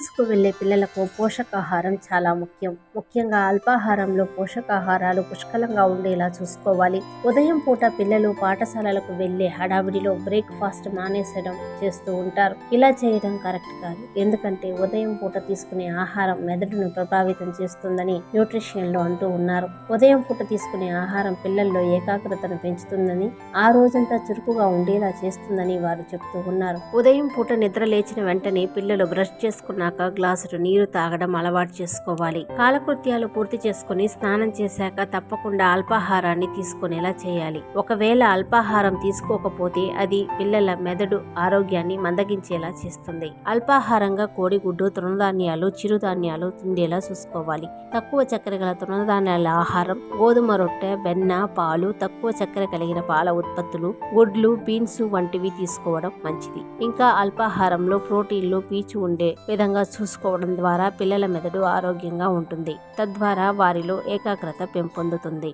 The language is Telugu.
స్కూల్స్కు వెళ్లే పిల్లలకు పోషకాహారం చాలా ముఖ్యం. ముఖ్యంగా అల్పాహారంలో పోషకాహారాలు పుష్కలంగా ఉండేలా చూసుకోవాలి. ఉదయం పూట పిల్లలు పాఠశాలలకు వెళ్లే హడావిడిలో బ్రేక్ఫాస్ట్ మానేసడం చేస్తూ ఉంటారు. ఇలా చేయడం కరెక్ట్ కాదు. ఎందుకంటే ఉదయం పూట తీసుకునే ఆహారం మెదడును ప్రభావితం చేస్తుందని న్యూట్రిషియన్లు అంటూ ఉన్నారు. ఉదయం పూట తీసుకునే ఆహారం పిల్లల్లో ఏకాగ్రతను పెంచుతుందని, ఆ రోజంతా చురుకుగా ఉండేలా చేస్తుందని వారు చెబుతూ ఉన్నారు. ఉదయం పూట నిద్ర లేచిన వెంటనే పిల్లలు బ్రష్ చేసుకున్నాక గ్లాసుడు నీరు తాగడం అలవాటు చేసుకోవాలి. కాలకృత్యాలు పూర్తి చేసుకుని స్నానం చేశాక తప్పకుండా అల్పాహారాన్ని తీసుకునేలా చేయాలి. ఒకవేళ అల్పాహారం తీసుకోకపోతే అది పిల్లల మెదడు ఆరోగ్యాన్ని మందగించేలా చేస్తుంది. అల్పాహారంగా కోడిగుడ్డు, తృణధాన్యాలు, చిరుధాన్యాలు తిండేలా చూసుకోవాలి. తక్కువ చక్కెర గల తృణధాన్యాల ఆహారం, గోధుమ రొట్టె, వెన్న, పాలు, తక్కువ చక్కెర కలిగిన పాల ఉత్పత్తులు, గుడ్లు, బీన్స్ వంటివి తీసుకోవడం మంచిది. ఇంకా అల్పాహారంలో ప్రోటీన్లు, పీచు ఉండే విధంగా చూసుకోవడం ద్వారా పిల్లల మెదడు ఆరోగ్యంగా ఉంటుంది. తద్వారా వారిలో ఏకాగ్రత పెంపొందుతుంది.